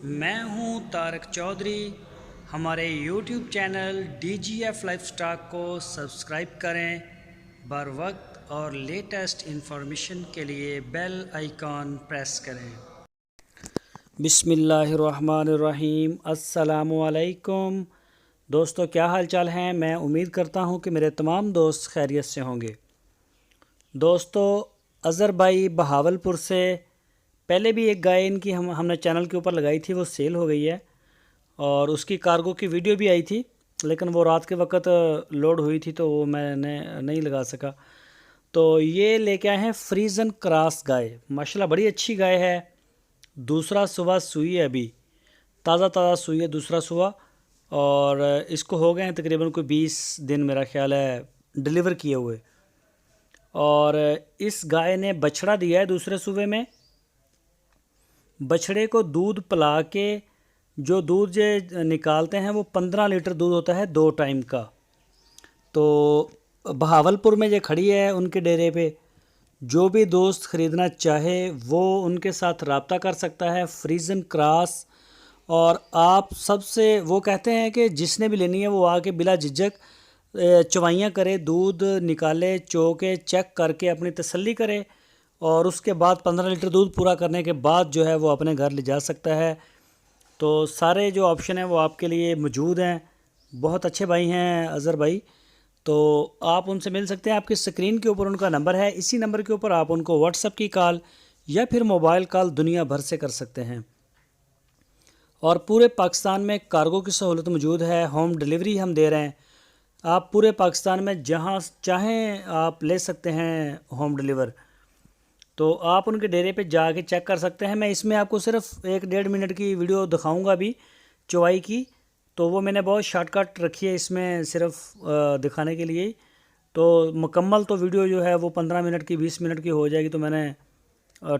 میں ہوں طارق چودھری۔ ہمارے YouTube channel DGF life stock کو سبسکرائب کریں۔ بر وقت اور لیٹسٹ انفارمیشن کے لیے بیل آئیکن پریس کریں۔ بسم اللہ الرحمن الرحیم۔ السلام علیکم دوستو، کیا حال چال ہیں؟ میں امید کرتا ہوں کہ میرے تمام دوست خیریت سے ہوں گے۔ دوستو، اظہر بھائی بہاولپور سے پہلے بھی ایک گائے ان کی ہم نے چینل کے اوپر لگائی تھی، وہ سیل ہو گئی ہے اور اس کی کارگو کی ویڈیو بھی آئی تھی، لیکن وہ رات کے وقت لوڈ ہوئی تھی تو وہ میں نے نہیں لگا سکا۔ تو یہ لے کے آئے ہیں فریزن کراس گائے، ماشاءاللہ بڑی اچھی گائے ہے۔ دوسرا صبح سوئی ہے، ابھی تازہ تازہ سوئی ہے دوسرا صبح، اور اس کو ہو گئے ہیں تقریباً کوئی 20 دن میرا خیال ہے ڈیلیور کیے ہوئے۔ اور اس گائے نے بچھڑا دیا ہے دوسرے صوبے میں۔ بچھڑے کو دودھ پلا کے جو دودھ نکالتے ہیں وہ 15 لیٹر دودھ ہوتا ہے 2 ٹائم کا۔ تو بہاولپور میں جو کھڑی ہے ان کے ڈیرے پہ، جو بھی دوست خریدنا چاہے وہ ان کے ساتھ رابطہ کر سکتا ہے، فریزن کراس۔ اور آپ سب سے وہ کہتے ہیں کہ جس نے بھی لینی ہے وہ آ کے بلا جھجک چوائیاں کرے، دودھ نکالے، چو کے چیک کر کے اپنی تسلی کرے، اور اس کے بعد 15 لیٹر دودھ پورا کرنے کے بعد جو ہے وہ اپنے گھر لے جا سکتا ہے۔ تو سارے جو آپشن ہیں وہ آپ کے لیے موجود ہیں۔ بہت اچھے بھائی ہیں اظہر بھائی، تو آپ ان سے مل سکتے ہیں۔ آپ کی سکرین کے اوپر ان کا نمبر ہے، اسی نمبر کے اوپر آپ ان کو واٹس ایپ کی کال یا پھر موبائل کال دنیا بھر سے کر سکتے ہیں۔ اور پورے پاکستان میں کارگو کی سہولت موجود ہے، ہوم ڈیلیوری ہم دے رہے ہیں۔ آپ پورے پاکستان میں جہاں چاہیں آپ لے سکتے ہیں ہوم ڈیلیور۔ تو آپ ان کے ڈیرے پہ جا کے چیک کر سکتے ہیں۔ میں اس میں آپ کو صرف 1-1.5 منٹ کی ویڈیو دکھاؤں گا ابھی چوائی کی، تو وہ میں نے بہت شارٹ کٹ رکھی ہے اس میں صرف دکھانے کے لیے۔ تو مکمل تو ویڈیو جو ہے وہ 15 منٹ کی 20 منٹ کی ہو جائے گی، تو میں نے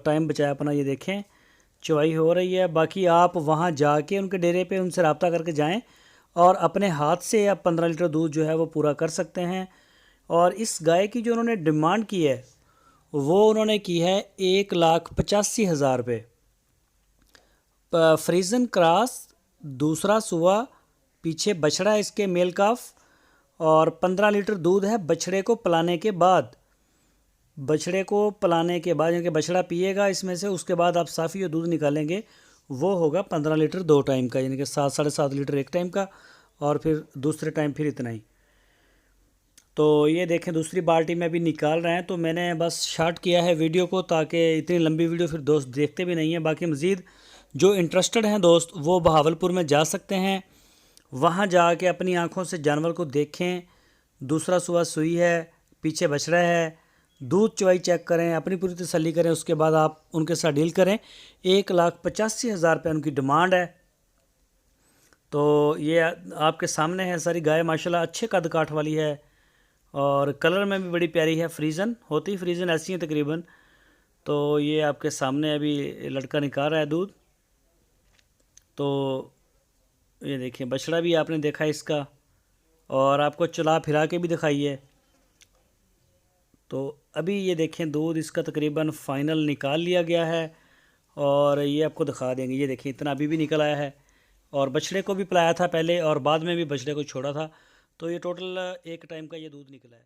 ٹائم بچایا اپنا۔ یہ دیکھیں چوائی ہو رہی ہے۔ باقی آپ وہاں جا کے ان کے ڈیرے پہ ان سے رابطہ کر کے جائیں اور اپنے ہاتھ سے آپ 15 لیٹر دودھ جو ہے وہ پورا کر سکتے ہیں۔ اور اس گائے کی جو انہوں نے ڈیمانڈ کی ہے وہ انہوں نے کی ہے 1,85,000 روپے۔ فریزن کراس، دوسرا سوا، پیچھے بچھڑا ہے اس کے میل کاف، اور 15 لیٹر دودھ ہے بچھڑے کو پلانے کے بعد۔ بچھڑے کو پلانے کے بعد یعنی کہ بچھڑا پیے گا اس میں سے، اس کے بعد آپ صافی جو دودھ نکالیں گے وہ ہوگا 15 لیٹر 2 ٹائم کا، یعنی کہ 7-7.5 لیٹر ایک ٹائم کا، اور پھر دوسرے ٹائم پھر اتنا ہی۔ تو یہ دیکھیں دوسری بالٹی میں بھی نکال رہے ہیں، تو میں نے بس شارٹ کیا ہے ویڈیو کو تاکہ اتنی لمبی ویڈیو پھر دوست دیکھتے بھی نہیں ہیں۔ باقی مزید جو انٹرسٹڈ ہیں دوست وہ بہاولپور میں جا سکتے ہیں، وہاں جا کے اپنی آنکھوں سے جانور کو دیکھیں۔ دوسرا صبح سوئی ہے، پیچھے بچھڑا ہے، دودھ چوائی چیک کریں، اپنی پوری تسلی کریں، اس کے بعد آپ ان کے ساتھ ڈیل کریں۔ 1,85,000 روپے ان کی ڈیمانڈ ہے۔ تو یہ آپ کے سامنے ہے ساری گائے، ماشاءاللہ اچھے قد کاٹ والی ہے، اور کلر میں بھی بڑی پیاری ہے۔ فریزن ہوتی فریزن ایسی ہیں تقریباً۔ تو یہ آپ کے سامنے ابھی لڑکا نکال رہا ہے دودھ۔ تو یہ دیکھیں بچڑا بھی آپ نے دیکھا اس کا، اور آپ کو چلا پھرا کے بھی دکھائی ہے۔ تو ابھی یہ دیکھیں دودھ اس کا تقریباً فائنل نکال لیا گیا ہے، اور یہ آپ کو دکھا دیں گے۔ یہ دیکھیں اتنا ابھی بھی نکل آیا ہے، اور بچڑے کو بھی پلایا تھا پہلے اور بعد میں بھی بچڑے کو چھوڑا تھا، تو یہ ٹوٹل ایک ٹائم کا یہ دودھ نکلا ہے۔